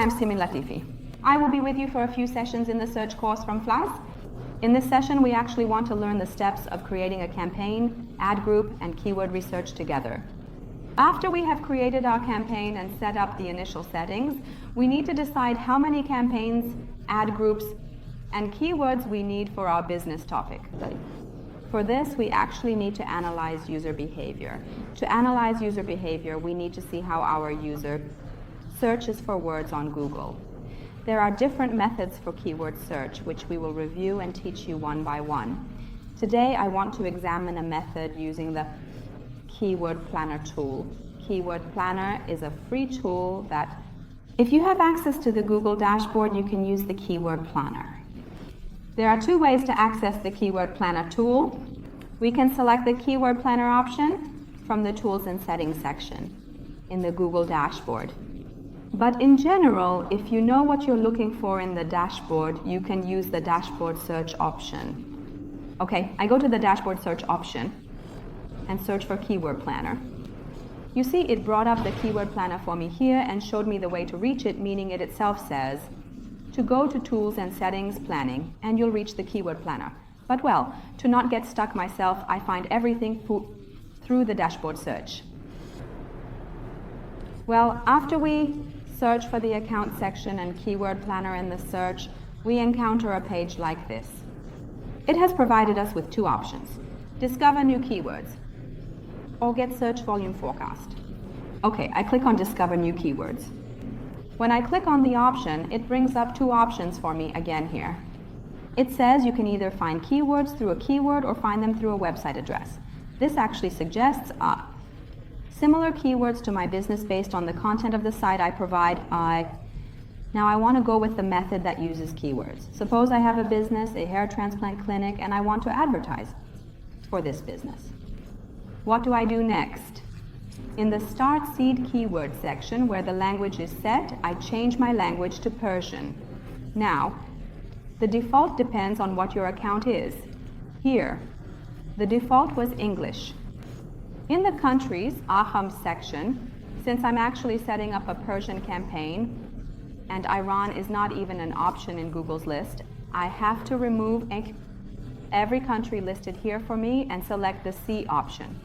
am Simin Latifi. I will be with you for a few sessions in the search course from FLAS. In this session, we actually want to learn the steps of creating a campaign, ad group, and keyword research together. After we have created our campaign and set up the initial settings, we need to decide how many campaigns, ad groups, and keywords we need for our business topic. For this, we actually need to analyze user behavior. To analyze user behavior, we need to see how our user searches for words on Google. There are different methods for keyword search, which we will review and teach you one by one. Today, I want to examine a method using the Keyword Planner tool. Keyword Planner is a free tool that, if you have access to the Google dashboard, you can use the Keyword Planner. There are two ways to access the Keyword Planner tool. We can select the Keyword Planner option from the Tools and Settings section in the Google dashboard. But in general, if you know what you're looking for in the dashboard, you can use the dashboard search option. Okay, I go to the dashboard search option and search for Keyword Planner. You see it brought up the Keyword Planner for me here and showed me the way to reach it, meaning it itself says to go to Tools and Settings Planning and you'll reach the Keyword Planner. But well, to not get stuck myself, I find everything through the dashboard search. Well, after we search for the account section and Keyword Planner in the search, we encounter a page like this. It has provided us with two options: discover new keywords or get search volume forecast. Okay, I click on discover new keywords. When I click on the option, it brings up two options for me again here. It says you can either find keywords through a keyword or find them through a website address. This actually suggests similar keywords to my business based on the content of the site I provide. Now I want to go with the method that uses keywords. Suppose I have a business, a hair transplant clinic, and I want to advertise for this business. What do I do next? In the Start Seed Keyword section, where the language is set, I change my language to Persian. Now, the default depends on what your account is. Here, the default was English. In the countries, Aham section, since I'm actually setting up a Persian campaign, and Iran is not even an option in Google's list, I have to remove every country listed here for me and select the C option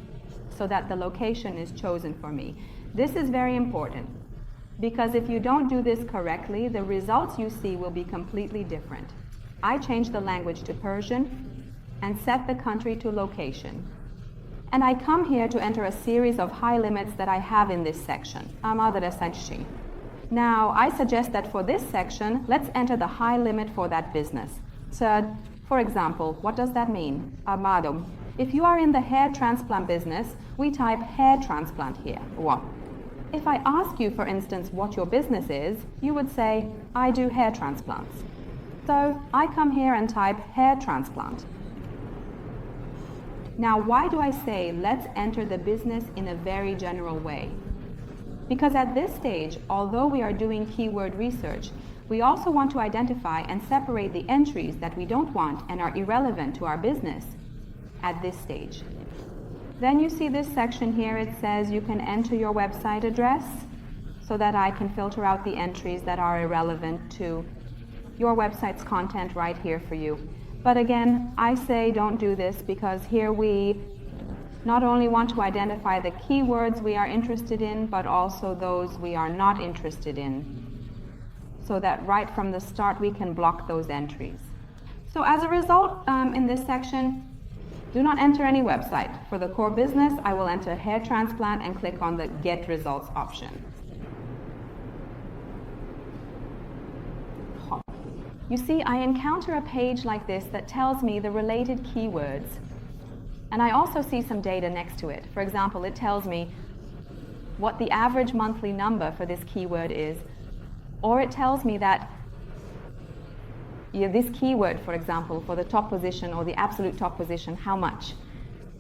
so that the location is chosen for me. This is very important because if you don't do this correctly, the results you see will be completely different. I changed the language to Persian and set the country to location. And I come here to enter a series of high limits that I have in this section. Now, I suggest that for this section, let's enter the high limit for that business. So, for example, what does that mean? If you are in the hair transplant business, we type hair transplant here. If I ask you, for instance, what your business is, you would say, I do hair transplants. So, I come here and type hair transplant. Now, why do I say let's enter the business in a very general way? Because at this stage, although we are doing keyword research, we also want to identify and separate the entries that we don't want and are irrelevant to our business at this stage. Then you see this section here, it says you can enter your website address so that I can filter out the entries that are irrelevant to your website's content right here for you. But again, I say don't do this because here we not only want to identify the keywords we are interested in, but also those we are not interested in, so that right from the start we can block those entries. So as a result, in this section, do not enter any website. For the core business, I will enter hair transplant and click on the Get Results option. You see, I encounter a page like this that tells me the related keywords. And I also see some data next to it. For example, it tells me what the average monthly number for this keyword is, or it tells me that this keyword, for example, for the top position or the absolute top position, how much.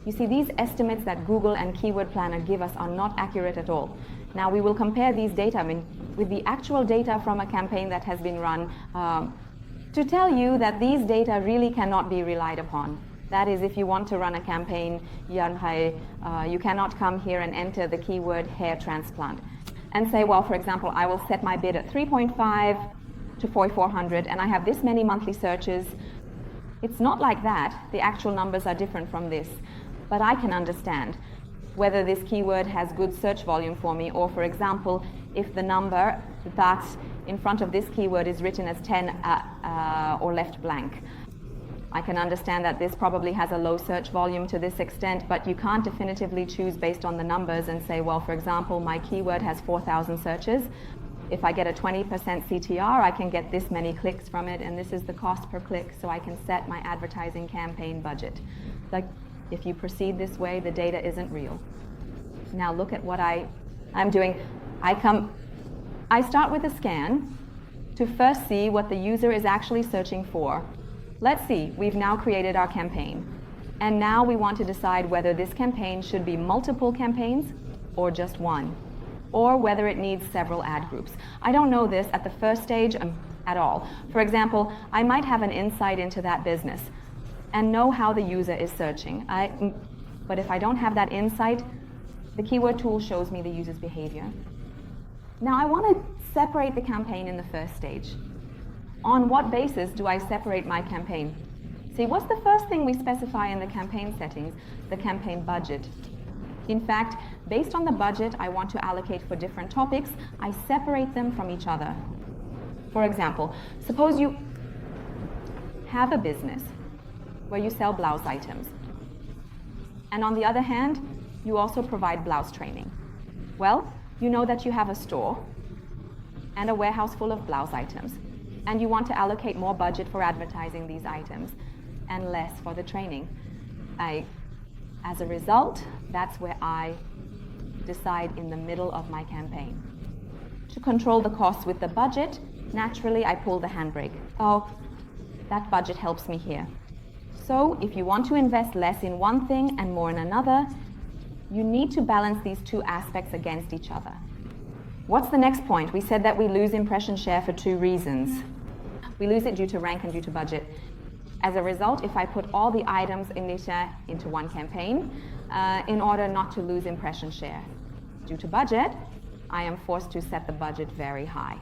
You see, these estimates that Google and Keyword Planner give us are not accurate at all. Now, we will compare these data with the actual data from a campaign that has been run to tell you that these data really cannot be relied upon. That is, if you want to run a campaign, you cannot come here and enter the keyword hair transplant. and say, well, for example, I will set my bid at 3.5 to 4,400 and I have this many monthly searches. It's not like that. The actual numbers are different from this. But I can understand whether this keyword has good search volume for me, or for example, if the number that's in front of this keyword is written as 10 or left blank. I can understand that this probably has a low search volume to this extent, but you can't definitively choose based on the numbers and say, well, for example, my keyword has 4,000 searches. If I get a 20% CTR, I can get this many clicks from it, and this is the cost per click, so I can set my advertising campaign budget. Like, if you proceed this way, the data isn't real. Now look at what I'm doing. I start with a scan to first see what the user is actually searching for. Let's see, we've now created our campaign. And now we want to decide whether this campaign should be multiple campaigns or just one, or whether it needs several ad groups. I don't know this at the first stage at all. For example, I might have an insight into that business and know how the user is searching. But if I don't have that insight, the keyword tool shows me the user's behavior. Now I want to separate the campaign in the first stage. On what basis do I separate my campaign? See, what's the first thing we specify in the campaign settings? The campaign budget. In fact, based on the budget I want to allocate for different topics, I separate them from each other. For example, suppose you have a business where you sell blouse items. And on the other hand, you also provide blouse training. Well, you know that you have a store and a warehouse full of blouse items, and you want to allocate more budget for advertising these items and less for the training. As a result, that's where I decide in the middle of my campaign. To control the costs with the budget, naturally I pull the handbrake. Oh, that budget helps me here. So if you want to invest less in one thing and more in another, you need to balance these two aspects against each other. What's the next point? We said that we lose impression share for two reasons. We lose it due to rank and due to budget. As a result, if I put all the items in Nisha into one campaign, in order not to lose impression share. Due to budget, I am forced to set the budget very high.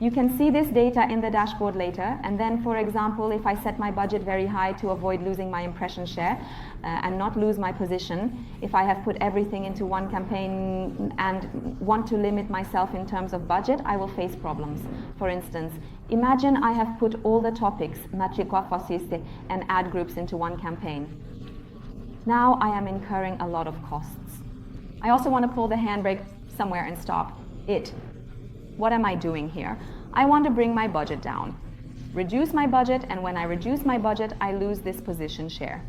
You can see this data in the dashboard later, and then, for example, if I set my budget very high to avoid losing my impression share and not lose my position, if I have put everything into one campaign and want to limit myself in terms of budget, I will face problems. For instance, imagine I have put all the topics, matricua fasciste, and ad groups into one campaign. Now I am incurring a lot of costs. I also want to pull the handbrake somewhere and stop it. What am I doing here? I want to bring my budget down, reduce my budget, and when I reduce my budget, I lose this position share.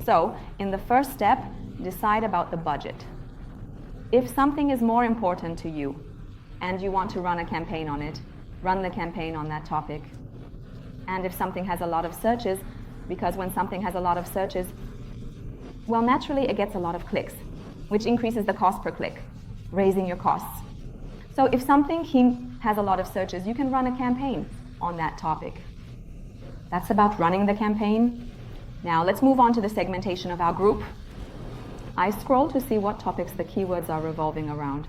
So, in the first step, decide about the budget. If something is more important to you and you want to run a campaign on it, run the campaign on that topic. And if something has a lot of searches, because when something has a lot of searches, well, naturally it gets a lot of clicks, which increases the cost per click, raising your costs. So if something has a lot of searches, you can run a campaign on that topic. That's about running the campaign. Now let's move on to the segmentation of our group. I scroll to see what topics the keywords are revolving around.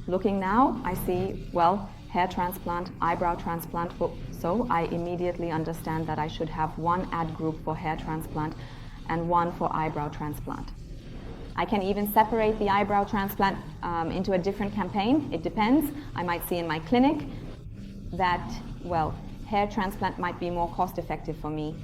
Looking now, I see, well, hair transplant, eyebrow transplant, so I immediately understand that I should have one ad group for hair transplant and one for eyebrow transplant. I can even separate the eyebrow transplant into a different campaign. It depends. I might see in my clinic that, well, hair transplant might be more cost effective for me.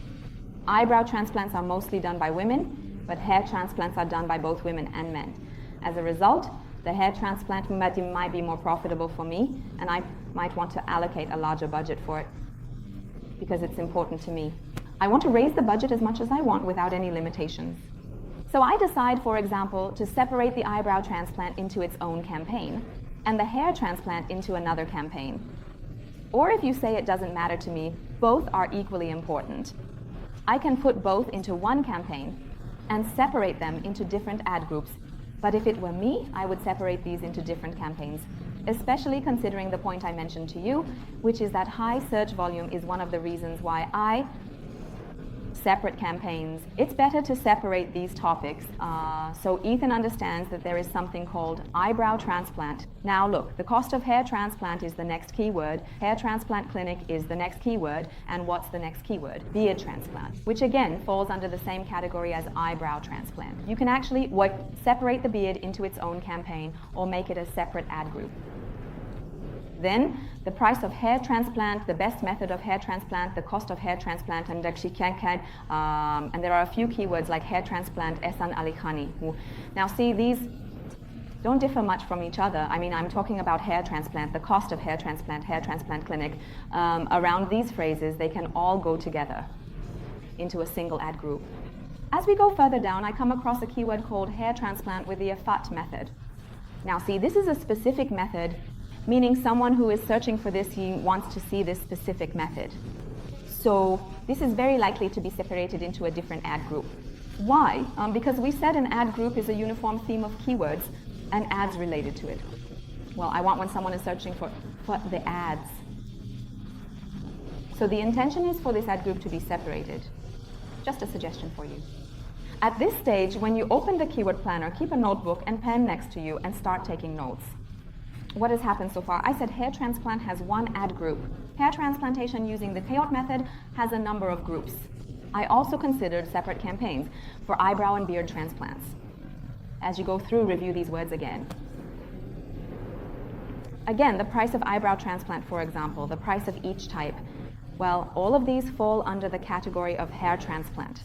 Eyebrow transplants are mostly done by women, but hair transplants are done by both women and men. As a result, the hair transplant might be more profitable for me, and I might want to allocate a larger budget for it because it's important to me. I want to raise the budget as much as I want without any limitations. So I decide, for example, to separate the eyebrow transplant into its own campaign and the hair transplant into another campaign. Or if you say it doesn't matter to me, both are equally important. I can put both into one campaign and separate them into different ad groups. But if it were me, I would separate these into different campaigns, especially considering the point I mentioned to you, which is that high search volume is one of the reasons why I separate campaigns, it's better to separate these topics. So Ethan understands that there is something called eyebrow transplant. Now look, the cost of hair transplant is the next keyword, hair transplant clinic is the next keyword, and what's the next keyword? Beard transplant, which again falls under the same category as eyebrow transplant. You can actually separate the beard into its own campaign or make it a separate ad group. Then the price of hair transplant, the best method of hair transplant, the cost of hair transplant, and and there are a few keywords like hair transplant, Ehsan Ali Khani. Now see, these don't differ much from each other. I mean, I'm talking about hair transplant, the cost of hair transplant clinic. Around these phrases, they can all go together into a single ad group. As we go further down, I come across a keyword called hair transplant with the AFAT method. Now see, this is a specific method, meaning someone who is searching for this, he wants to see this specific method. So this is very likely to be separated into a different ad group. Why? Because we said an ad group is a uniform theme of keywords and ads related to it. Well, I want when someone is searching for the ads. So the intention is for this ad group to be separated. Just a suggestion for you. At this stage, when you open the keyword planner, keep a notebook and pen next to you and start taking notes. What has happened so far? I said hair transplant has one ad group. Hair transplantation using the Teilhard method has a number of groups. I also considered separate campaigns for eyebrow and beard transplants. As you go through, review these words again. Again, the price of eyebrow transplant, for example, the price of each type. Well, all of these fall under the category of hair transplant.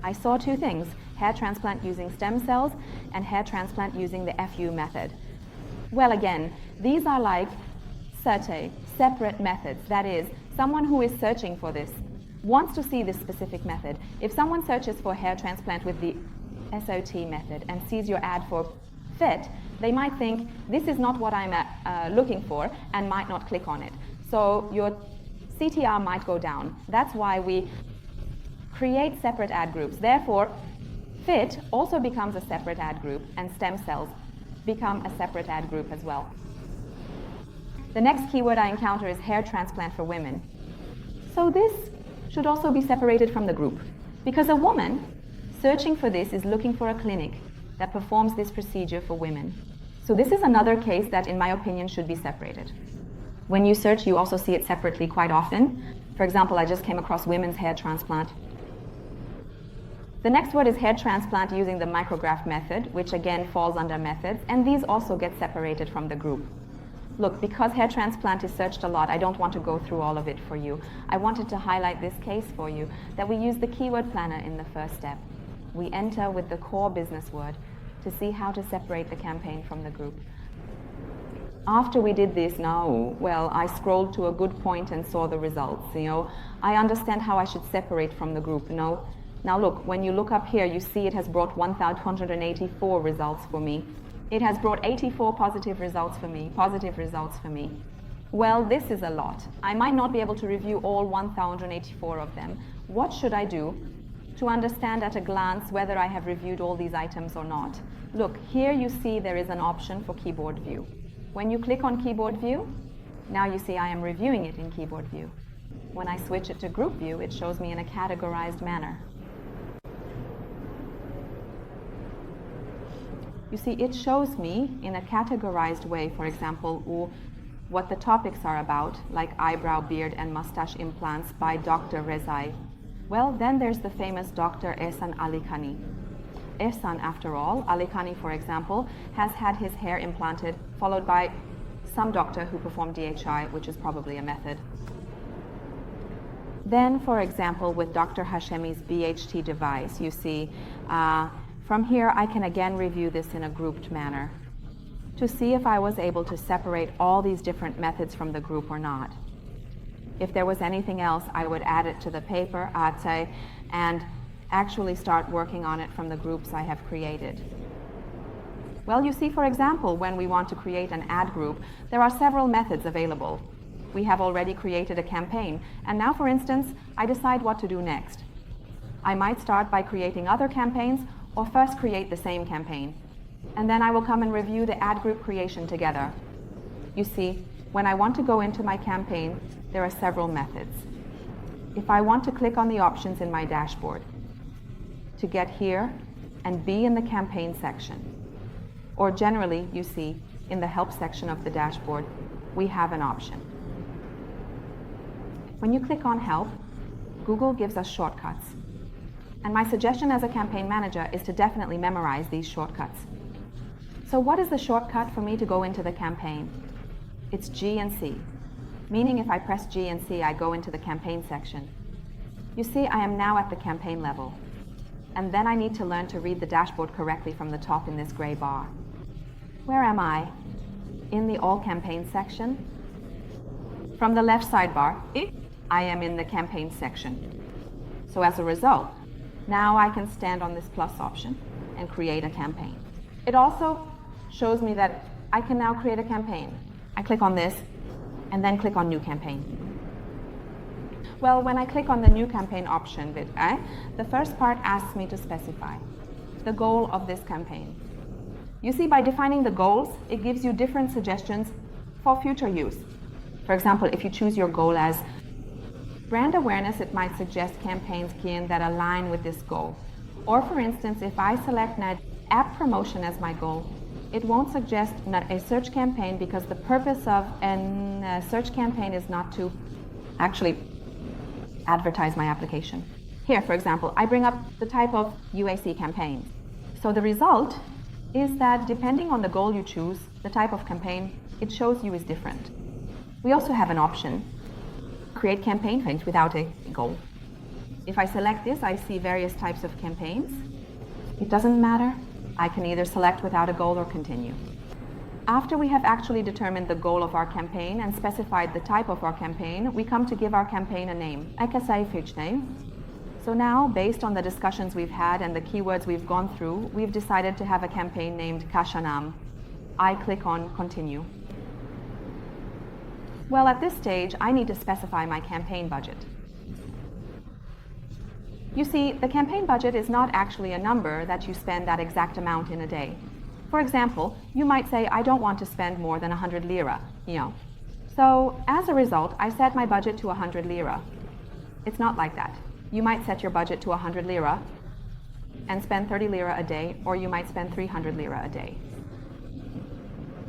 I saw two things, hair transplant using stem cells and hair transplant using the FU method. Well, again, these are like separate methods. That is, someone who is searching for this wants to see this specific method. If someone searches for hair transplant with the SOT method and sees your ad for FIT, they might think this is not what I'm looking for and might not click on it. So your CTR might go down. That's why we create separate ad groups. Therefore, FIT also becomes a separate ad group and stem cells become a separate ad group as well. The next keyword I encounter is hair transplant for women. So this should also be separated from the group because a woman searching for this is looking for a clinic that performs this procedure for women. So this is another case that, in my opinion, should be separated. When you search, you also see it separately quite often. For example, I just came across women's hair transplant. The next word is hair transplant using the micrograph method, which again falls under methods, and these also get separated from the group. Look, because hair transplant is searched a lot, I don't want to go through all of it for you. I wanted to highlight this case for you, that we use the keyword planner in the first step. We enter with the core business word to see how to separate the campaign from the group. After we did this, I scrolled to a good point and saw the results. I understand how I should separate from the group. Now look, when you look up here, you see it has brought 1,284 results for me. It has brought 84 positive results for me. Well, this is a lot. I might not be able to review all 1,084 of them. What should I do to understand at a glance whether I have reviewed all these items or not? Look, here you see there is an option for keyboard view. When you click on keyboard view, now you see I am reviewing it in keyboard view. When I switch it to group view, it shows me in a categorized manner. You see, it shows me in a categorized way, for example, what the topics are about, like eyebrow, beard, and mustache implants by Dr. Rezai. Well, then there's the famous Dr. Ehsan Ali Khani. Ehsan, after all, Ali Khani, for example, has had his hair implanted, followed by some doctor who performed DHI, which is probably a method. Then, for example, with Dr. Hashemi's BHT device, you see, from here, I can again review this in a grouped manner to see if I was able to separate all these different methods from the group or not. If there was anything else, I would add it to the paper, and actually start working on it from the groups I have created. Well, you see, for example, when we want to create an ad group, there are several methods available. We have already created a campaign, and now, for instance, I decide what to do next. I might start by creating other campaigns, or first create the same campaign. And then I will come and review the ad group creation together. You see, when I want to go into my campaign, there are several methods. if I want to click on the options in my dashboard to get here and be in the campaign section, or generally, you see, in the help section of the dashboard, we have an option. When you click on help, Google gives us shortcuts. And my suggestion as a campaign manager is to definitely memorize these shortcuts. So what is the shortcut for me to go into the campaign? It's G and C, meaning if I press G and C, I go into the campaign section. You see, I am now at the campaign level. And then I need to learn to read the dashboard correctly from the top in this gray bar. Where am I? In the All Campaign section. From the left sidebar, I am in the campaign section. So as a result, now I can stand on this plus option and create a campaign. It also shows me that I can now create a campaign. I click on this and then click on New Campaign. Well, when I click on the New Campaign option, the first part asks me to specify the goal of this campaign. You see, by defining the goals, it gives you different suggestions for future use. For example, if you choose your goal as brand awareness, it might suggest campaigns that align with this goal. Or for instance, if I select app promotion as my goal, it won't suggest a search campaign because the purpose of a search campaign is not to actually advertise my application. Here, for example, I bring up the type of UAC campaign. So the result is that depending on the goal you choose, the type of campaign it shows you is different. We also have an option, create campaign frames without a goal. If I select this, I see various types of campaigns. It doesn't matter. I can either select without a goal or continue. After we have actually determined the goal of our campaign and specified the type of our campaign, we come to give our campaign a name, name. So now, based on the discussions we've had and the keywords we've gone through, we've decided to have a campaign named Kashanam. I click on Continue. Well, at this stage, I need to specify my campaign budget. You see, the campaign budget is not actually a number that you spend that exact amount in a day. For example, you might say, I don't want to spend more than 100 lira, So, as a result, I set my budget to 100 lira. It's not like that. You might set your budget to 100 lira and spend 30 lira a day, or you might spend 300 lira a day.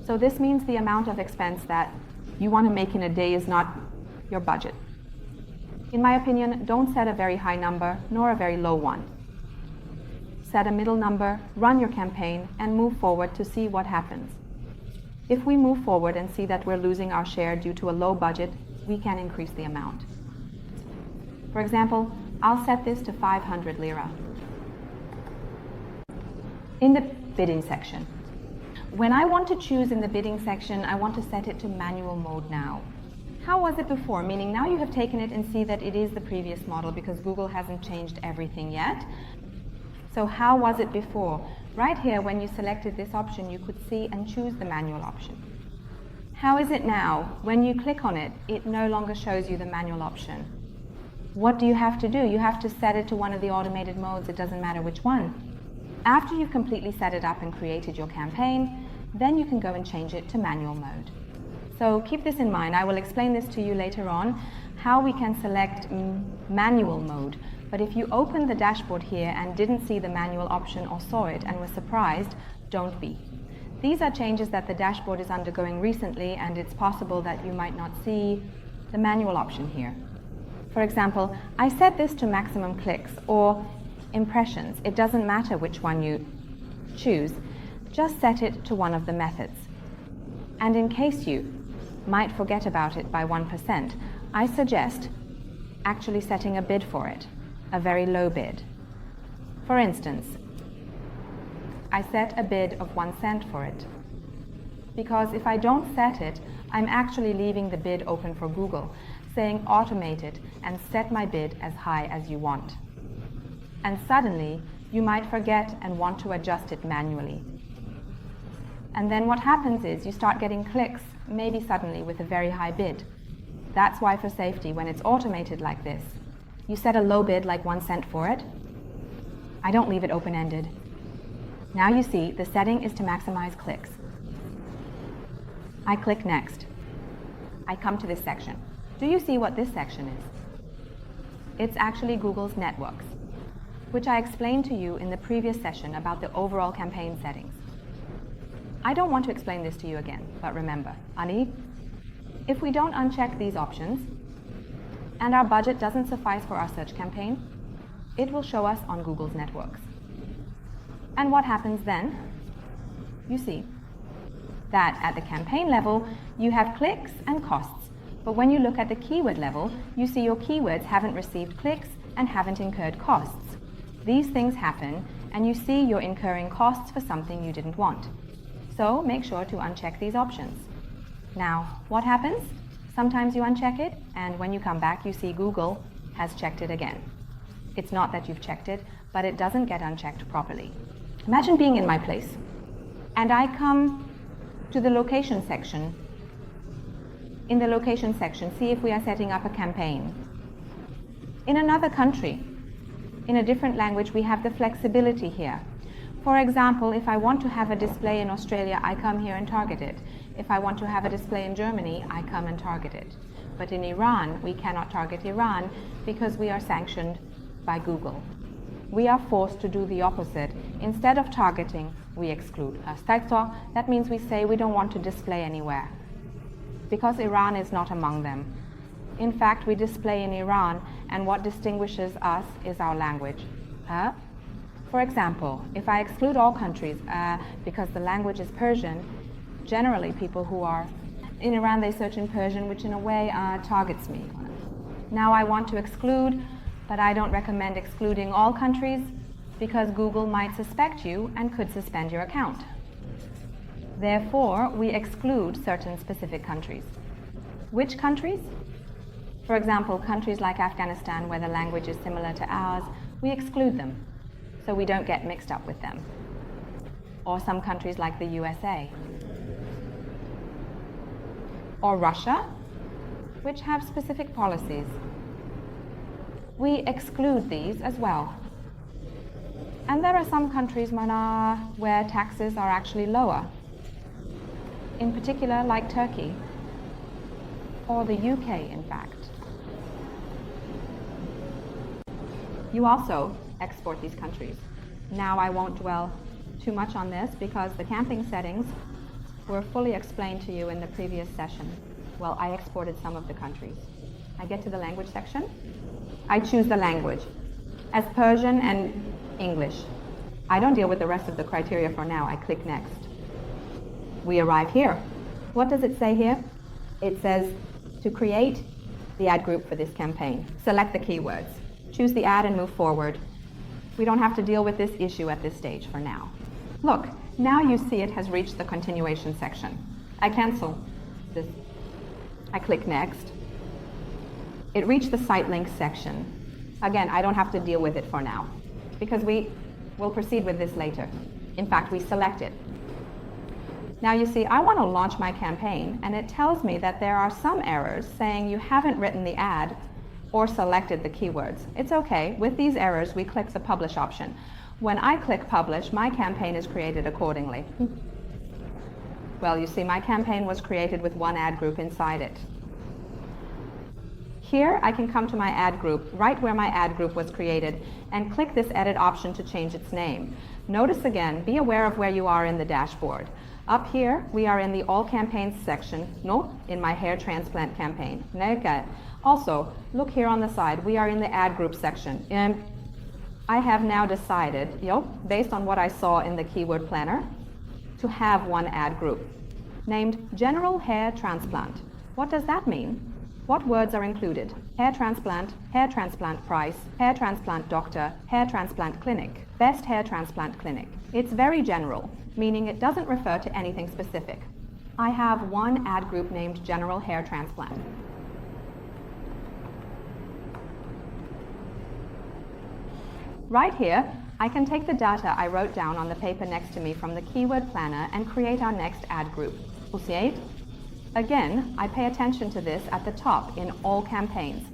So this means the amount of expense that you want to make in a day is not your budget. In my opinion, don't set a very high number nor a very low one. Set a middle number, run your campaign, and move forward to see what happens. If we move forward and see that we're losing our share due to a low budget, we can increase the amount. For example, I'll set this to 500 lira. In the bidding section. When I want to choose in the bidding section, I want to set it to manual mode now. How was it before? Meaning now you have taken it and see that it is the previous model because Google hasn't changed everything yet. So how was it before? Right here, when you selected this option, you could see and choose the manual option. How is it now? When you click on it, it no longer shows you the manual option. What do you have to do? You have to set it to one of the automated modes. It doesn't matter which one. After you've completely set it up and created your campaign, then you can go and change it to manual mode. So keep this in mind. I will explain this to you later on, how we can select manual mode. But if you opened the dashboard here and didn't see the manual option or saw it and were surprised, don't be. These are changes that the dashboard is undergoing recently, and it's possible that you might not see the manual option here. For example, I set this to maximum clicks or impressions. It doesn't matter which one you choose. Just set it to one of the methods. And in case you might forget about it by 1%, I suggest actually setting a bid for it, a very low bid. For instance, I set a bid of 1 cent for it, because if I don't set it, I'm actually leaving the bid open for Google, saying automate it and set my bid as high as you want. And suddenly, you might forget and want to adjust it manually. And then what happens is you start getting clicks, maybe suddenly with a very high bid. That's why for safety, when it's automated like this, you set a low bid like 1 cent for it. I don't leave it open-ended. Now you see the setting is to maximize clicks. I click next. I come to this section. Do you see what this section is? It's actually Google's networks, which I explained to you in the previous session about the overall campaign settings. I don't want to explain this to you again, but remember, Ani, if we don't uncheck these options, and our budget doesn't suffice for our search campaign, it will show us on Google's networks. And what happens then? You see that at the campaign level, you have clicks and costs. But when you look at the keyword level, you see your keywords haven't received clicks and haven't incurred costs. These things happen, and you see you're incurring costs for something you didn't want. So make sure to uncheck these options. Now, what happens? Sometimes you uncheck it, and when you come back, you see Google has checked it again. It's not that you've checked it, but it doesn't get unchecked properly. Imagine being in my place, and I come to the location section. In the location section, see if we are setting up a campaign. In another country, in a different language, we have the flexibility here. For example, if I want to have a display in Australia, I come here and target it. If I want to have a display in Germany, I come and target it. But in Iran, we cannot target Iran because we are sanctioned by Google. We are forced to do the opposite. Instead of targeting, we exclude. That means we say we don't want to display anywhere because Iran is not among them. In fact, we display in Iran, and what distinguishes us is our language. For example, if I exclude all countries because the language is Persian, generally people who are in Iran, they search in Persian, which in a way targets me. Now I want to exclude, but I don't recommend excluding all countries because Google might suspect you and could suspend your account. Therefore, we exclude certain specific countries. Which countries? For example, countries like Afghanistan, where the language is similar to ours, we exclude them, so we don't get mixed up with them. Or some countries like the USA. Or Russia, which have specific policies. We exclude these as well. And there are some countries, Mana, where taxes are actually lower. In particular, like Turkey, or the UK, in fact. You also export these countries. Now I won't dwell too much on this because the camping settings were fully explained to you in the previous session. Well, I exported some of the countries. I get to the language section. I choose the language as Persian and English. I don't deal with the rest of the criteria for now. I click next. We arrive here. What does it say here? It says to create the ad group for this campaign. Select the keywords. Choose the ad and move forward. We don't have to deal with this issue at this stage for now. Look, now you see it has reached the continuation section. I cancel this. I click next. It reached the site links section. Again, I don't have to deal with it for now because we will proceed with this later. In fact, we select it. Now you see, I want to launch my campaign, and it tells me that there are some errors saying you haven't written the ad or selected the keywords. It's okay. With these errors, we click the publish option. When I click publish, my campaign is created accordingly. Well, you see, my campaign was created with one ad group inside it. Here, I can come to my ad group, right where my ad group was created, and click this edit option to change its name. Notice again, be aware of where you are in the dashboard. Up here, we are in the all campaigns section, in my hair transplant campaign. Also, look here on the side, we are in the ad group section. And I have now decided, based on what I saw in the keyword planner, to have one ad group named General Hair Transplant. What does that mean? What words are included? Hair transplant price, hair transplant doctor, hair transplant clinic, best hair transplant clinic. It's very general, meaning it doesn't refer to anything specific. I have one ad group named General Hair Transplant. Right here, I can take the data I wrote down on the paper next to me from the keyword planner and create our next ad group. We'll see it. Again, I pay attention to this at the top in all campaigns,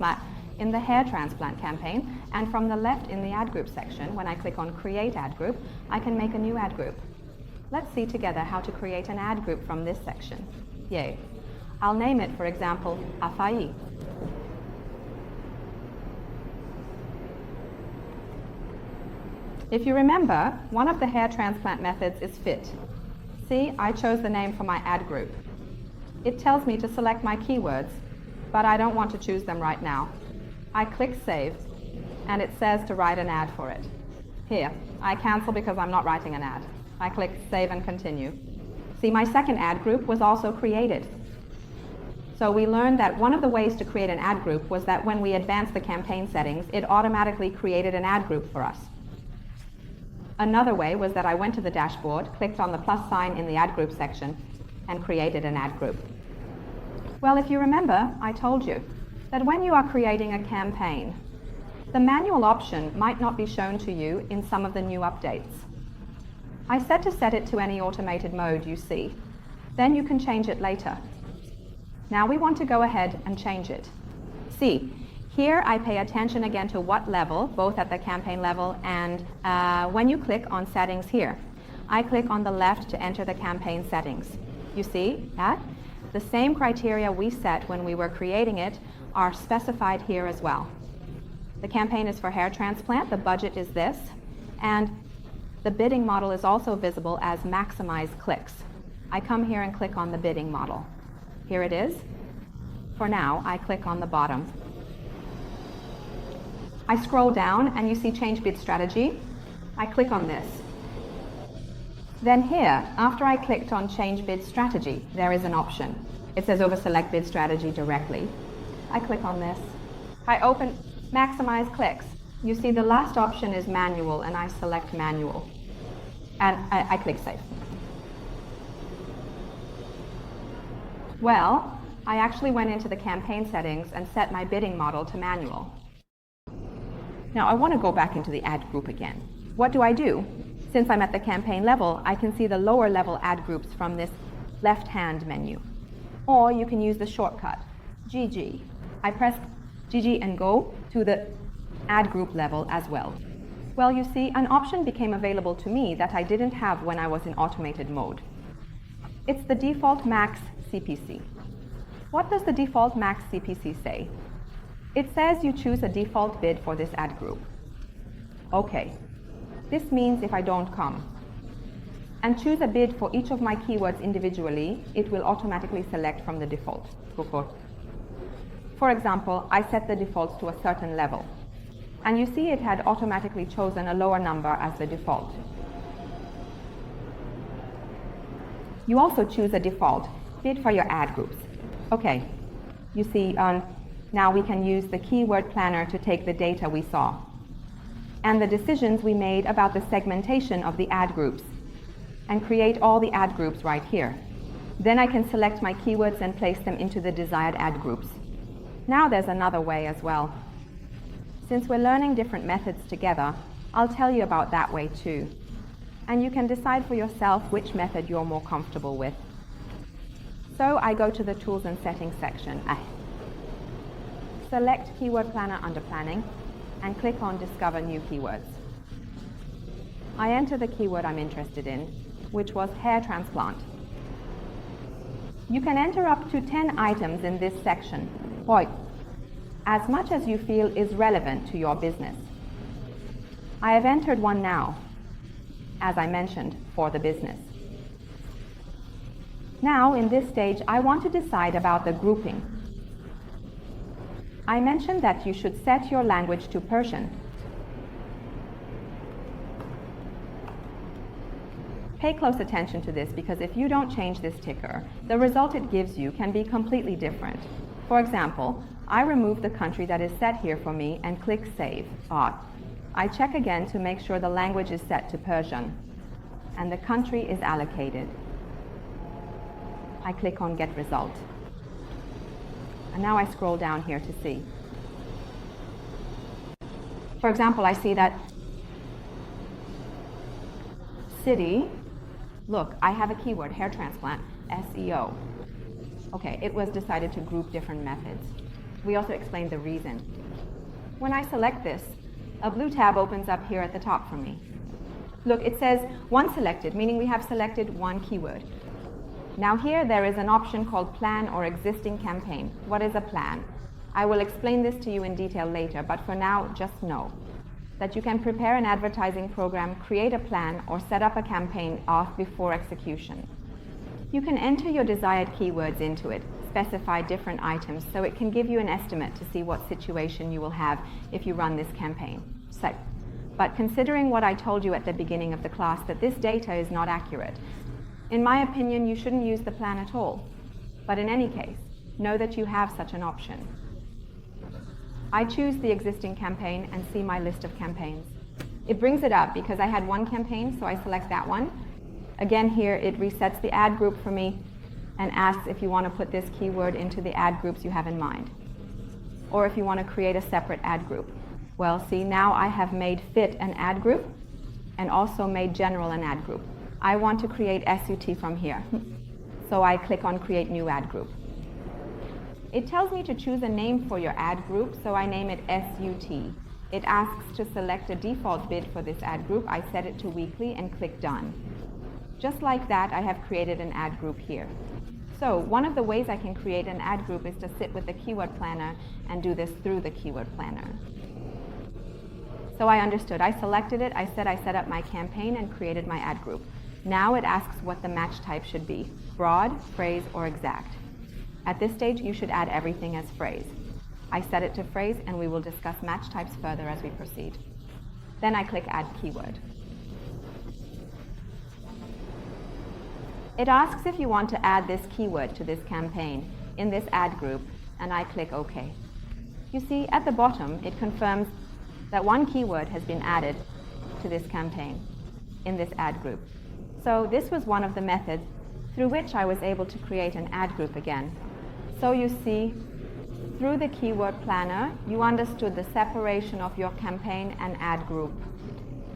in the hair transplant campaign, and from the left in the ad group section, when I click on create ad group, I can make a new ad group. Let's see together how to create an ad group from this section. Yay. I'll name it, for example, Afai. If you remember, one of the hair transplant methods is fit. See, I chose the name for my ad group. It tells me to select my keywords, but I don't want to choose them right now. I click Save, and it says to write an ad for it. Here, I cancel because I'm not writing an ad. I click Save and Continue. See, my second ad group was also created. So we learned that one of the ways to create an ad group was that when we advanced the campaign settings, it automatically created an ad group for us. Another way was that I went to the dashboard, clicked on the plus sign in the ad group section, and created an ad group. Well, if you remember, I told you that when you are creating a campaign, the manual option might not be shown to you in some of the new updates. I said to set it to any automated mode you see. Then you can change it later. Now we want to go ahead and change it. See, here I pay attention again to what level, both at the campaign level and when you click on settings here. I click on the left to enter the campaign settings. You see that? The same criteria we set when we were creating it are specified here as well. The campaign is for hair transplant, the budget is this, and the bidding model is also visible as maximize clicks. I come here and click on the bidding model. Here it is. For now, I click on the bottom. I scroll down and you see change bid strategy. I click on this. Then here, after I clicked on change bid strategy, there is an option. It says over select bid strategy directly. I click on this. I open maximize clicks. You see the last option is manual and I select manual. And I click save. Well, I actually went into the campaign settings and set my bidding model to manual. Now I want to go back into the ad group again. What do I do? Since I'm at the campaign level, I can see the lower level ad groups from this left-hand menu. Or you can use the shortcut, GG. I press GG and go to the ad group level as well. Well, you see, an option became available to me that I didn't have when I was in automated mode. It's the default max CPC. What does the default max CPC say? It says you choose a default bid for this ad group. Okay, this means if I don't come and choose a bid for each of my keywords individually, it will automatically select from the default. For example, I set the defaults to a certain level, and you see it had automatically chosen a lower number as the default. You also choose a default bid for your ad groups. Okay, you see, now we can use the keyword planner to take the data we saw and the decisions we made about the segmentation of the ad groups and create all the ad groups right here. Then I can select my keywords and place them into the desired ad groups. Now there's another way as well. Since we're learning different methods together, I'll tell you about that way too. And you can decide for yourself which method you're more comfortable with. So I go to the Tools and Settings section. Select Keyword Planner under Planning and click on Discover New Keywords. I enter the keyword I'm interested in, which was hair transplant. You can enter up to 10 items in this section, as much as you feel is relevant to your business. I have entered one now, as I mentioned, for the business. Now, in this stage, I want to decide about the grouping. I mentioned that you should set your language to Persian. Pay close attention to this because if you don't change this ticker, the result it gives you can be completely different. For example, I remove the country that is set here for me and click Save. I check again to make sure the language is set to Persian and the country is allocated. I click on Get Result. And now I scroll down here to see. For example, I see that city, look, I have a keyword, hair transplant, SEO. Okay, it was decided to group different methods. We also explained the reason. When I select this, a blue tab opens up here at the top for me. Look, it says one selected, meaning we have selected one keyword. Now here there is an option called Plan or Existing Campaign. What is a plan? I will explain this to you in detail later, but for now, just know. that you can prepare an advertising program, create a plan, or set up a campaign off before execution. You can enter your desired keywords into it, specify different items, so it can give you an estimate to see what situation you will have if you run this campaign. But considering what I told you at the beginning of the class, that this data is not accurate, in my opinion, you shouldn't use the plan at all. But in any case, know that you have such an option. I choose the existing campaign and see my list of campaigns. It brings it up because I had one campaign, so I select that one. Again, here it resets the ad group for me and asks if you want to put this keyword into the ad groups you have in mind, or if you want to create a separate ad group. Well, see, now I have made fit an ad group and also made general an ad group. I want to create SUT from here, so I click on Create New Ad Group. It tells me to choose a name for your ad group, so I name it SUT. It asks to select a default bid for this ad group. I set it to weekly and click Done. Just like that, I have created an ad group here. So one of the ways I can create an ad group is to sit with the keyword planner and do this through the keyword planner. So I understood. I selected it. I said I set up my campaign and created my ad group. Now it asks what the match type should be: broad, phrase, or exact. At this stage, you should add everything as phrase. I set it to phrase, and we will discuss match types further as we proceed. Then I click Add Keyword. It asks if you want to add this keyword to this campaign in this ad group, and I click OK. You see, at the bottom, it confirms that one keyword has been added to this campaign in this ad group. So this was one of the methods through which I was able to create an ad group again. So you see, through the keyword planner, you understood the separation of your campaign and ad group.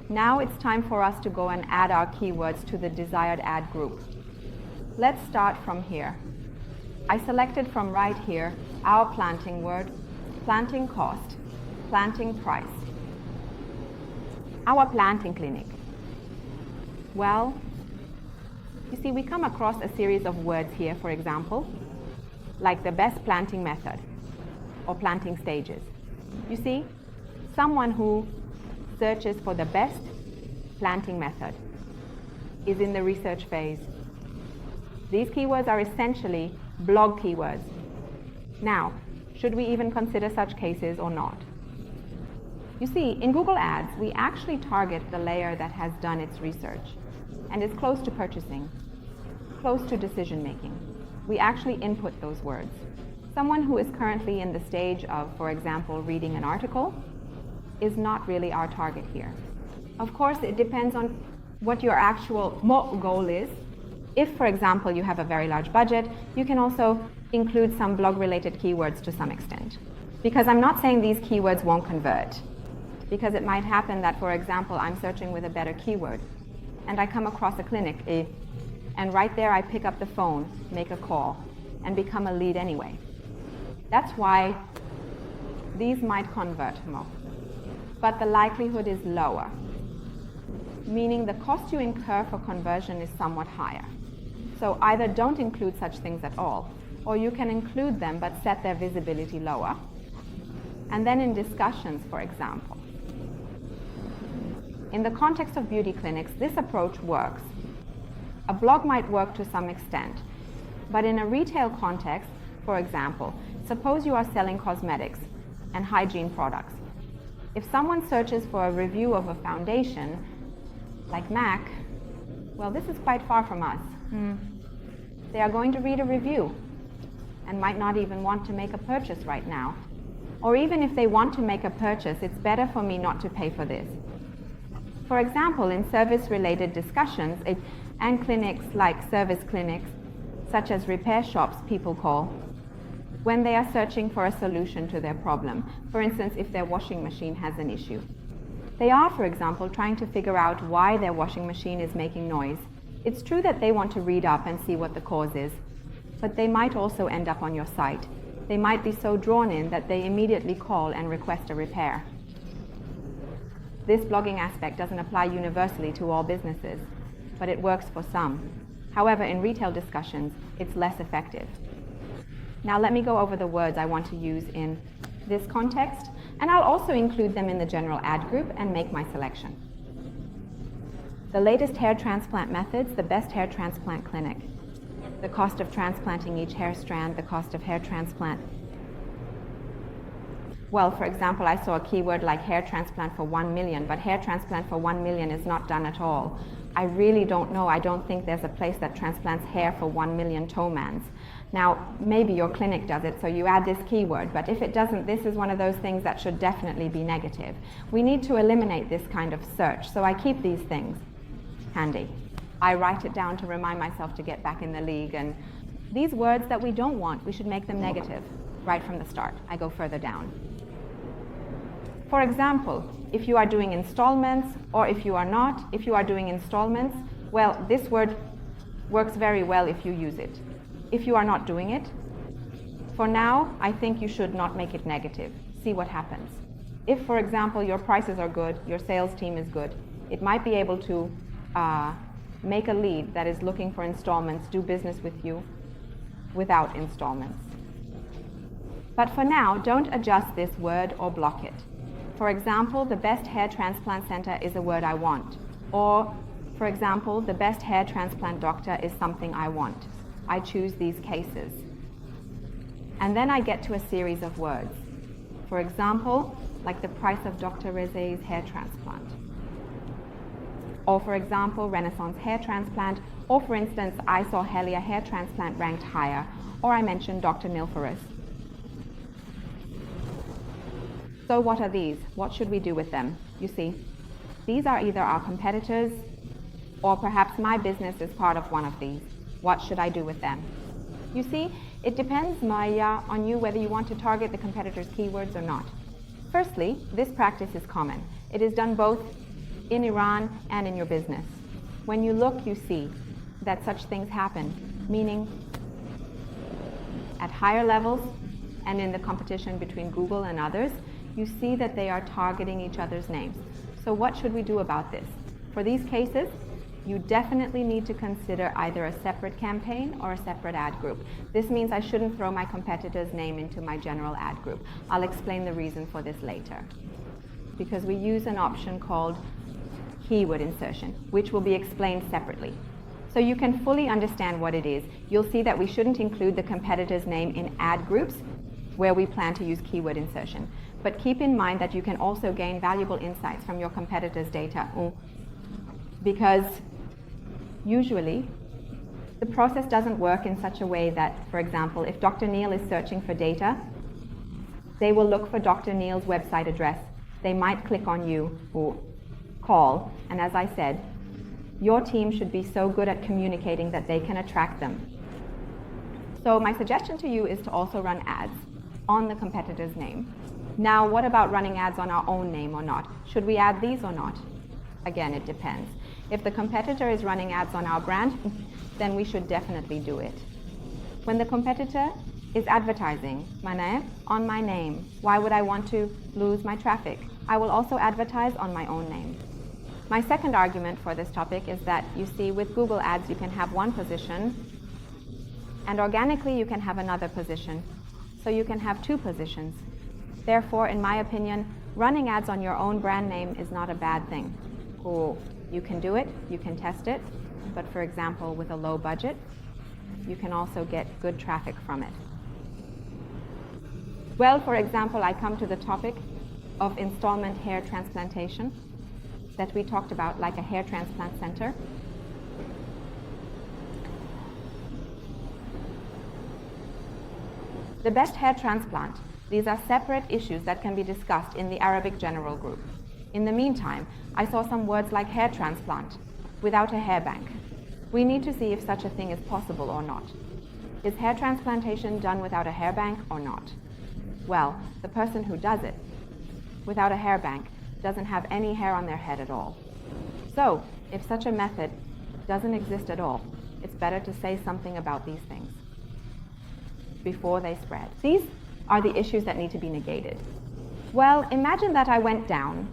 Now it's time for us to go and add our keywords to the desired ad group. Let's start from here. I selected from right here our planting word, planting cost, planting price. Our planting clinic. Well, you see, we come across a series of words here, for example, like the best planting method or planting stages. You see, someone who searches for the best planting method is in the research phase. These keywords are essentially blog keywords. Now, should we even consider such cases or not? You see, in Google Ads, we actually target the layer that has done its research and is close to purchasing, close to decision making. We actually input those words. Someone who is currently in the stage of, for example, reading an article is not really our target here. Of course, it depends on what your actual goal is. If, for example, you have a very large budget, you can also include some blog-related keywords to some extent. Because I'm not saying these keywords won't convert. Because it might happen that, for example, I'm searching with a better keyword, and I come across a clinic, and right there I pick up the phone, make a call, and become a lead anyway. That's why these might convert more. But the likelihood is lower, meaning the cost you incur for conversion is somewhat higher. So either don't include such things at all, or you can include them but set their visibility lower. And then in discussions, for example. In the context of beauty clinics, this approach works. A blog might work to some extent, but in a retail context, for example, suppose you are selling cosmetics and hygiene products. If someone searches for a review of a foundation, like MAC, well, this is quite far from us. They are going to read a review and might not even want to make a purchase right now. Or even if they want to make a purchase, it's better for me not to pay for this. For example, in service-related discussions, and clinics like service clinics, such as repair shops people call, when they are searching for a solution to their problem, for instance, if their washing machine has an issue. They are, for example, trying to figure out why their washing machine is making noise. It's true that they want to read up and see what the cause is, but they might also end up on your site. They might be so drawn in that they immediately call and request a repair. This blogging aspect doesn't apply universally to all businesses, but it works for some. However, in retail discussions, it's less effective. Now let me go over the words I want to use in this context. And I'll also include them in the general ad group and make my selection. The latest hair transplant methods, the best hair transplant clinic, the cost of transplanting each hair strand, the cost of hair transplant. Well, for example, I saw a keyword like hair transplant for 1 million, but hair transplant for 1 million is not done at all. I really don't know. I don't think there's a place that transplants hair for 1 million Tomans. Now, maybe your clinic does it, so you add this keyword, but if it doesn't, this is one of those things that should definitely be negative. We need to eliminate this kind of search, so I keep these things handy. I write it down to remind myself to get back in the league, and these words that we don't want, we should make them negative right from the start. I go further down. For example, if you are doing installments, or if you are not, if you are doing installments, well, this word works very well if you use it. If you are not doing it, for now, I think you should not make it negative. See what happens. If, for example, your prices are good, your sales team is good, it might be able to make a lead that is looking for installments, do business with you without installments. But for now, don't adjust this word or block it. For example, the best hair transplant center is a word I want. Or, for example, the best hair transplant doctor is something I want. I choose these cases. And then I get to a series of words. For example, like the price of Dr. Reze's hair transplant. Or for example, Renaissance hair transplant. Or for instance, I saw Helia hair transplant ranked higher. Or I mentioned Dr. Nilferus. So what are these? What should we do with them? You see, these are either our competitors, or perhaps my business is part of one of these. What should I do with them? You see, it depends, Maya, on you whether you want to target the competitor's keywords or not. Firstly, this practice is common. It is done both in Iran and in your business. When you look, you see that such things happen, meaning at higher levels and in the competition between Google and others, you see that they are targeting each other's names. So what should we do about this? For these cases, you definitely need to consider either a separate campaign or a separate ad group. This means I shouldn't throw my competitor's name into my general ad group. I'll explain the reason for this later. Because we use an option called keyword insertion, which will be explained separately. So you can fully understand what it is. You'll see that we shouldn't include the competitor's name in ad groups where we plan to use keyword insertion. But keep in mind that you can also gain valuable insights from your competitor's data, because usually the process doesn't work in such a way that, for example, if Dr. Neil is searching for data, they will look for Dr. Neil's website address. They might click on you or call, and as I said, your team should be so good at communicating that they can attract them. So my suggestion to you is to also run ads on the competitor's name. Now, what about running ads on our own name or not? Should we add these or not? Again, it depends. If the competitor is running ads on our brand, then we should definitely do it. When the competitor is advertising on my name, why would I want to lose my traffic? I will also advertise on my own name. My second argument for this topic is that, you see, with Google Ads, you can have one position, and organically you can have another position. So you can have two positions. Therefore, in my opinion, running ads on your own brand name is not a bad thing. Cool. You can do it, you can test it, but for example, with a low budget, you can also get good traffic from it. Well, for example, I come to the topic of installment hair transplantation that we talked about, like a hair transplant center. The best hair transplant. These are separate issues that can be discussed in the Arabic general group. In the meantime, I saw some words like hair transplant without a hair bank. We need to see if such a thing is possible or not. Is hair transplantation done without a hair bank or not? Well, the person who does it without a hair bank doesn't have any hair on their head at all. So, if such a method doesn't exist at all, it's better to say something about these things before they spread. These are the issues that need to be negated. Well, imagine that I went down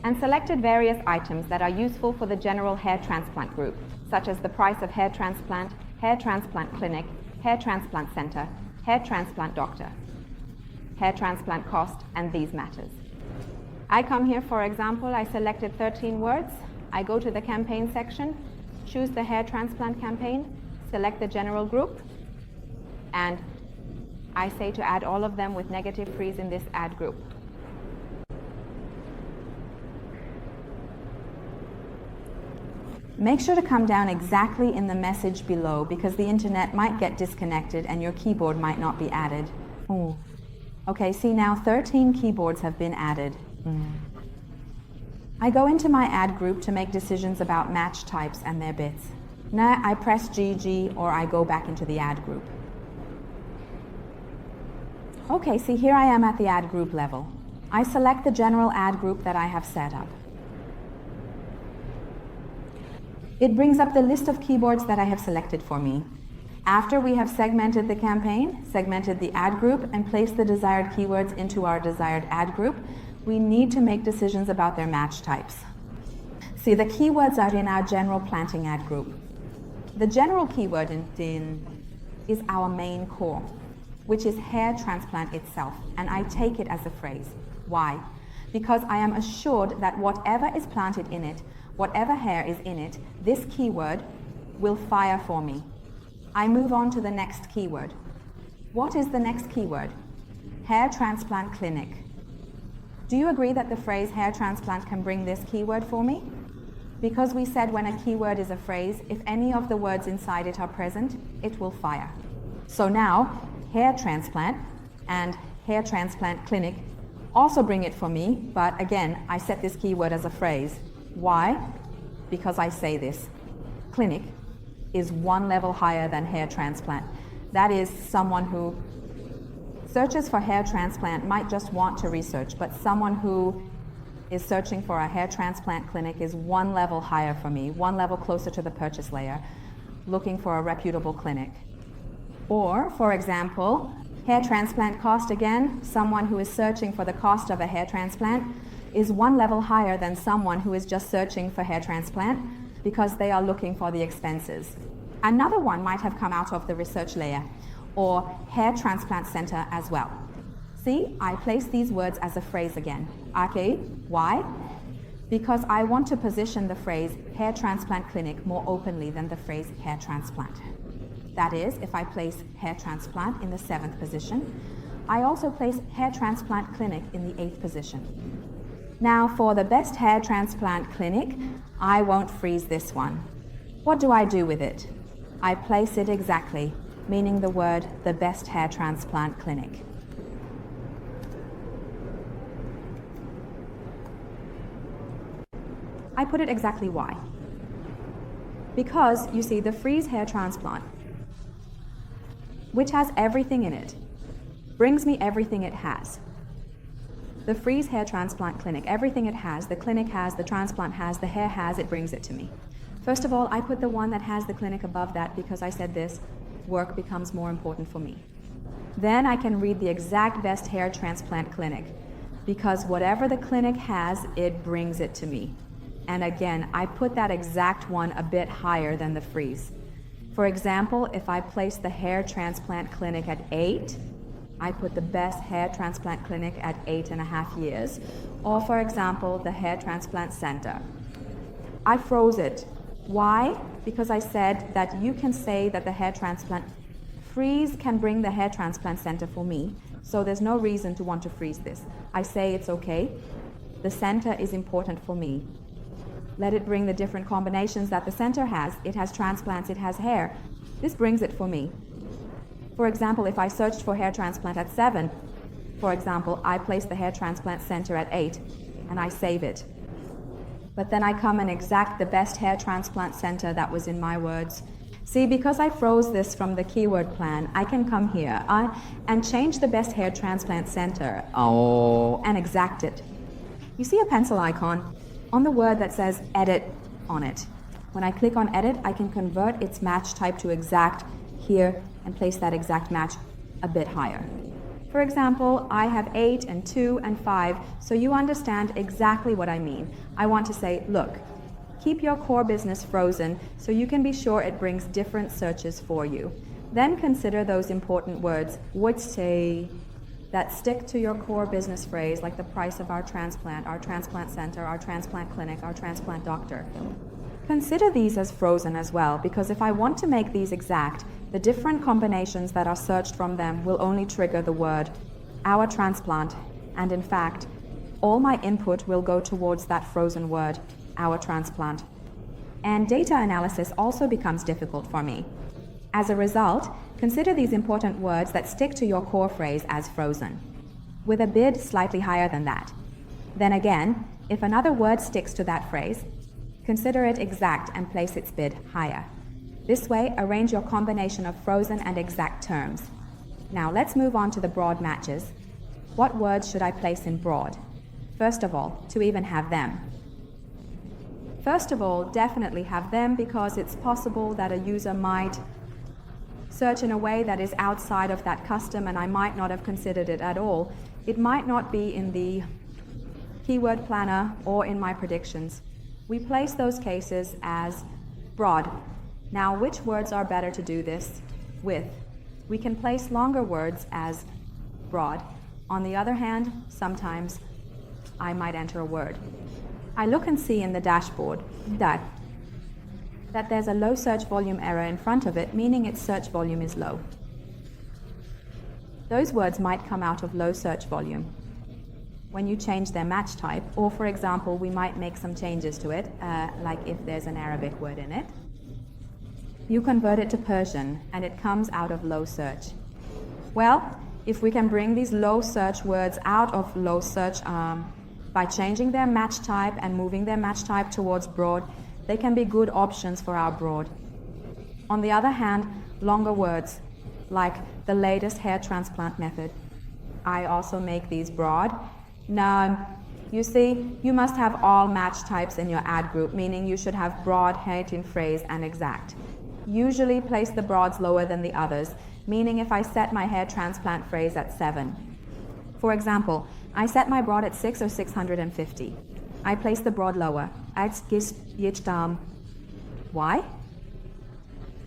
and selected various items that are useful for the general hair transplant group, such as the price of hair transplant clinic, hair transplant center, hair transplant doctor. hair transplant cost, and these matters. I come here, for example, I selected 13 words. I go to the campaign section, choose the hair transplant campaign, select the general group, and I say to add all of them with negative freeze in this add group. Make sure to come down exactly in the message below because the internet might get disconnected and your keyboard might not be added. Ooh. Okay, see now 13 keyboards have been added. I go into my add group to make decisions about match types and their bits. Now I press GG or I go back into the add group. Okay, see here I am at the add group level. I select the general add group that I have set up. It brings up the list of keyboards that I have selected for me. After we have segmented the campaign, segmented the ad group, and placed the desired keywords into our desired ad group, we need to make decisions about their match types. See, the keywords are in our general planting ad group. The general keyword is our main core, which is hair transplant itself, and I take it as a phrase. Why? Because I am assured that whatever is planted in it, whatever hair is in it, this keyword will fire for me. I move on to the next keyword. What is the next keyword? Hair transplant clinic. Do you agree that the phrase hair transplant can bring this keyword for me? Because we said when a keyword is a phrase, if any of the words inside it are present, it will fire. So now, hair transplant and hair transplant clinic also bring it for me, but again, I set this keyword as a phrase. Why? Because I say this. Clinic is one level higher than hair transplant. That is, someone who searches for hair transplant might just want to research, but someone who is searching for a hair transplant clinic is one level higher for me, one level closer to the purchase layer, looking for a reputable clinic. Or, for example, hair transplant cost again, someone who is searching for the cost of a hair transplant is one level higher than someone who is just searching for hair transplant because they are looking for the expenses. Another one might have come out of the research layer or hair transplant center as well. See, I place these words as a phrase again. Okay, why? Because I want to position the phrase hair transplant clinic more openly than the phrase hair transplant. That is, if I place hair transplant in the 7th position, I also place hair transplant clinic in the 8th position. Now for the best hair transplant clinic, I won't freeze this one. What do I do with it? I place it exactly, meaning the word the best hair transplant clinic. I put it exactly why. Because, you see, the freeze hair transplant, which has everything in it, brings me everything it has. The freeze hair transplant clinic, everything it has, the clinic has, the transplant has, the hair has, it brings it to me. First of all, I put the one that has the clinic above that because I said this, work becomes more important for me. Then I can read the exact best hair transplant clinic because whatever the clinic has, it brings it to me. And again, I put that exact one a bit higher than the freeze. For example, if I place the hair transplant clinic at 8, I put the best hair transplant clinic at 8.5 years. Or for example, the hair transplant center. I froze it. Why? Because I said that you can say that the hair transplant freeze can bring the hair transplant center for me. So there's no reason to want to freeze this. I say it's okay. The center is important for me. Let it bring the different combinations that the center has. It has transplants, it has hair. This brings it for me. For example, if I searched for hair transplant at 7, for example, I place the hair transplant center at 8, and I save it. But then I come and exact the best hair transplant center that was in my words. See, because I froze this from the keyword plan, I can come here and change the best hair transplant center and exact it. You see a pencil icon on the word that says edit on it. When I click on edit, I can convert its match type to exact here and place that exact match a bit higher. For example, I have 8 and 2 and 5, so you understand exactly what I mean. I want to say, look, keep your core business frozen so you can be sure it brings different searches for you. Then consider those important words, would say, that stick to your core business phrase, like the price of our transplant center, our transplant clinic, our transplant doctor. Consider these as frozen as well, because if I want to make these exact, the different combinations that are searched from them will only trigger the word our transplant, and in fact, all my input will go towards that frozen word, our transplant. And data analysis also becomes difficult for me. As a result, consider these important words that stick to your core phrase as frozen, with a bid slightly higher than that. Then again, if another word sticks to that phrase, consider it exact and place its bid higher. This way, arrange your combination of frozen and exact terms. Now let's move on to the broad matches. What words should I place in broad? First of all, to even have them. First of all, definitely have them, because it's possible that a user might search in a way that is outside of that custom and I might not have considered it at all. It might not be in the keyword planner or in my predictions. We place those cases as broad. Now, which words are better to do this with? We can place longer words as broad. On the other hand, sometimes I might enter a word. I look and see in the dashboard that there's a low search volume error in front of it, meaning its search volume is low. Those words might come out of low search volume when you change their match type, or for example, we might make some changes to it, like if there's an Arabic word in it. You convert it to Persian and it comes out of low search. Well, if we can bring these low search words out of low search by changing their match type and moving their match type towards broad, they can be good options for our broad. On the other hand, longer words, like the latest hair transplant method, I also make these broad. Now, you see, you must have all match types in your ad group, meaning you should have broad, hating phrase, and exact. Usually place the broads lower than the others, meaning if I set my hair transplant phrase at 7. For example, I set my broad at 6 or 650. I place the broad lower. Why?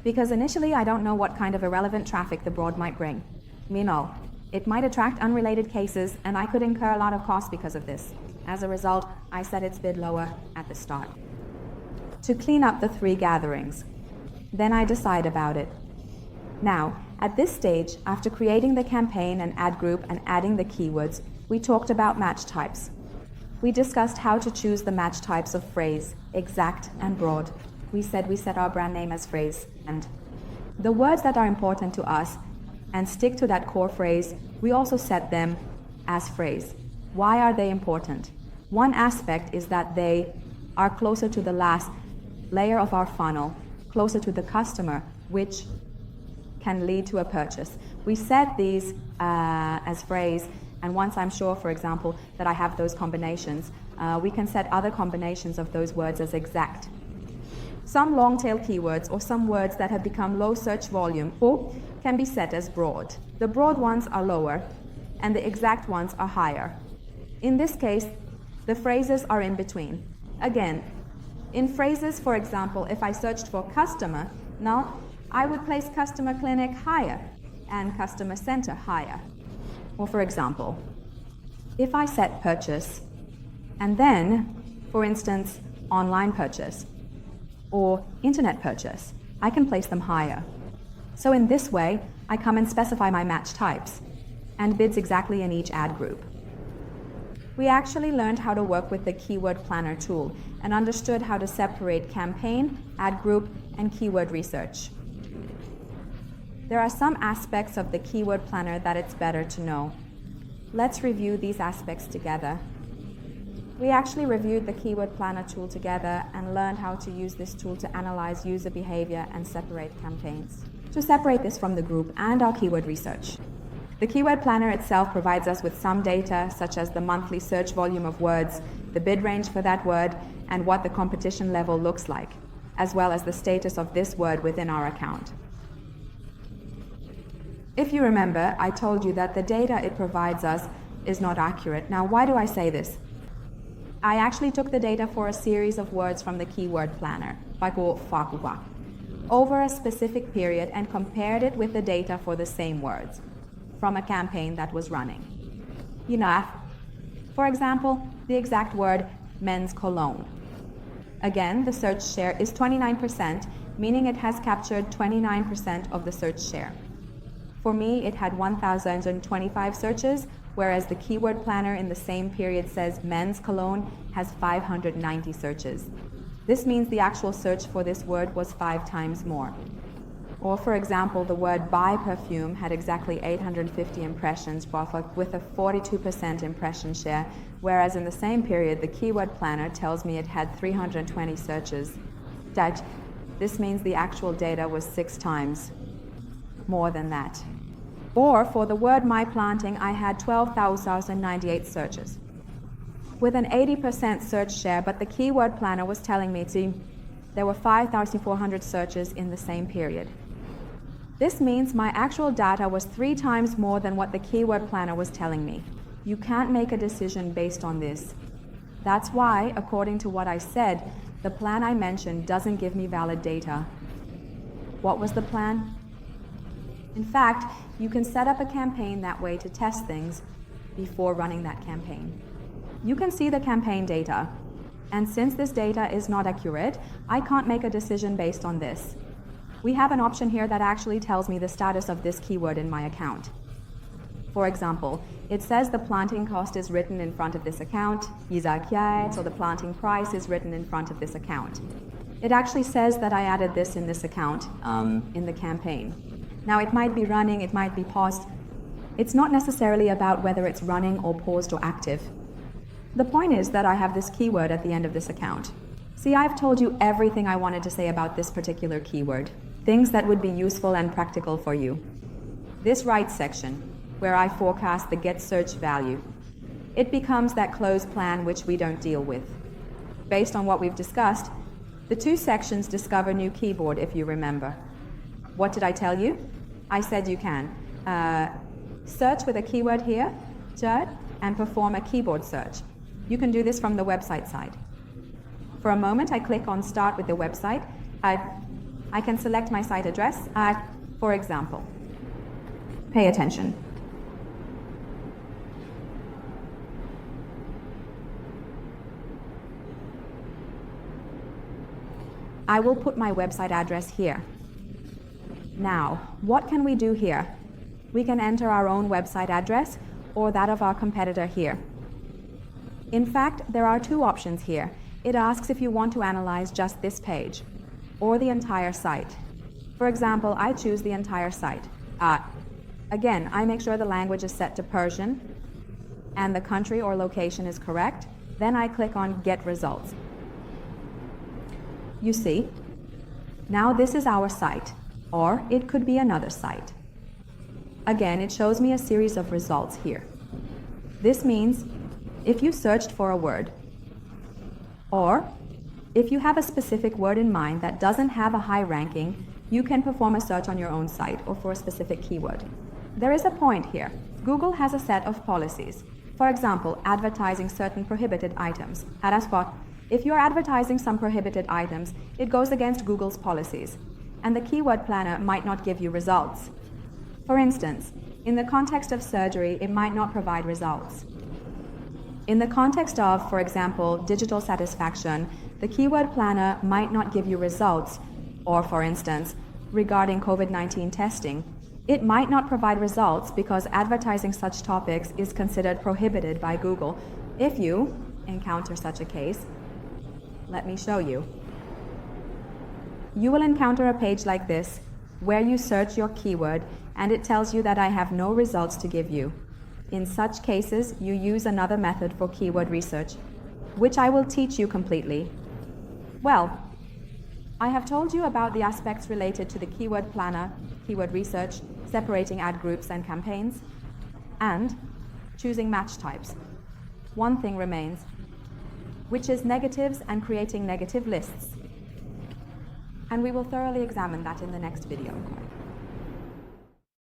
Because initially I don't know what kind of irrelevant traffic the broad might bring. Meanwhile, it might attract unrelated cases and I could incur a lot of cost because of this. As a result, I set its bid lower at the start. To clean up the 3 gatherings. Then I decide about it. Now, at this stage, after creating the campaign and ad group and adding the keywords, we talked about match types. We discussed how to choose the match types of phrase, exact and broad. We said we set our brand name as phrase, and the words that are important to us and stick to that core phrase, we also set them as phrase. Why are they important? One aspect is that they are closer to the last layer of our funnel, closer to the customer, which can lead to a purchase. We set these as phrase, and once I'm sure, for example, that I have those combinations, we can set other combinations of those words as exact. Some long-tail keywords or some words that have become low search volume can be set as broad. The broad ones are lower, and the exact ones are higher. In this case, the phrases are in between. Again, in phrases, for example, if I searched for customer, now I would place customer clinic higher and customer center higher. Or for example, if I set purchase and then, for instance, online purchase or internet purchase, I can place them higher. So in this way, I come and specify my match types and bids exactly in each ad group. We actually learned how to work with the Keyword Planner tool and understood how to separate campaign, ad group, and keyword research. There are some aspects of the Keyword Planner that it's better to know. Let's review these aspects together. We actually reviewed the Keyword Planner tool together and learned how to use this tool to analyze user behavior and separate campaigns. To separate this from the group and our keyword research. The Keyword Planner itself provides us with some data, such as the monthly search volume of words, the bid range for that word, and what the competition level looks like, as well as the status of this word within our account. If you remember, I told you that the data it provides us is not accurate. Now, why do I say this? I actually took the data for a series of words from the Keyword Planner, over a specific period and compared it with the data for the same words from a campaign that was running. enough. For example, the exact word men's cologne. Again, the search share is 29%, meaning it has captured 29% of the search share. For me, it had 1,025 searches, whereas the keyword planner in the same period says men's cologne has 590 searches. This means the actual search for this word was 5 times more. Or for example, the word buy perfume had exactly 850 impressions with a 42% impression share, whereas in the same period, the keyword planner tells me it had 320 searches. This means the actual data was 6 times more than that. Or for the word my planting, I had 12,098 searches with an 80% search share, but the keyword planner was telling me there were 5,400 searches in the same period. This means my actual data was 3 times more than what the keyword planner was telling me. You can't make a decision based on this. That's why, according to what I said, the plan I mentioned doesn't give me valid data. What was the plan? In fact, you can set up a campaign that way to test things before running that campaign. You can see the campaign data, and since this data is not accurate, I can't make a decision based on this. We have an option here that actually tells me the status of this keyword in my account. For example, it says the planting cost is written in front of this account, so the planting price is written in front of this account. It actually says that I added this in this account in the campaign. Now it might be running, it might be paused. It's not necessarily about whether it's running or paused or active. The point is that I have this keyword at the end of this account. See, I've told you everything I wanted to say about this particular keyword, things that would be useful and practical for you. This right section, where I forecast the get search value, it becomes that closed plan which we don't deal with. Based on what we've discussed, the 2 sections discover new keyboard, if you remember. What did I tell you? I said you can search with a keyword here, and perform a keyboard search. You can do this from the website side. For a moment, I click on Start with the website. I can select my site address, for example. Pay attention. I will put my website address here. Now, what can we do here? We can enter our own website address or that of our competitor here. In fact, there are 2 options here. It asks if you want to analyze just this page or the entire site. For example, I choose the entire site. Again, I make sure the language is set to Persian and the country or location is correct. Then I click on Get Results. You see, now this is our site, or it could be another site. Again, it shows me a series of results here. This means if you searched for a word, or if you have a specific word in mind that doesn't have a high ranking, you can perform a search on your own site or for a specific keyword. There is a point here. Google has a set of policies. For example, advertising certain prohibited items. If you're advertising some prohibited items, it goes against Google's policies, and the keyword planner might not give you results. For instance, in the context of surgery, it might not provide results. In the context of, for example, digital satisfaction, the keyword planner might not give you results, or for instance, regarding COVID-19 testing, it might not provide results because advertising such topics is considered prohibited by Google. If you encounter such a case, let me show you. You will encounter a page like this where you search your keyword and it tells you that I have no results to give you. In such cases, you use another method for keyword research, which I will teach you completely. Well, I have told you about the aspects related to the keyword planner, keyword research, separating ad groups and campaigns, and choosing match types. One thing remains, which is negatives and creating negative lists. And we will thoroughly examine that in the next video.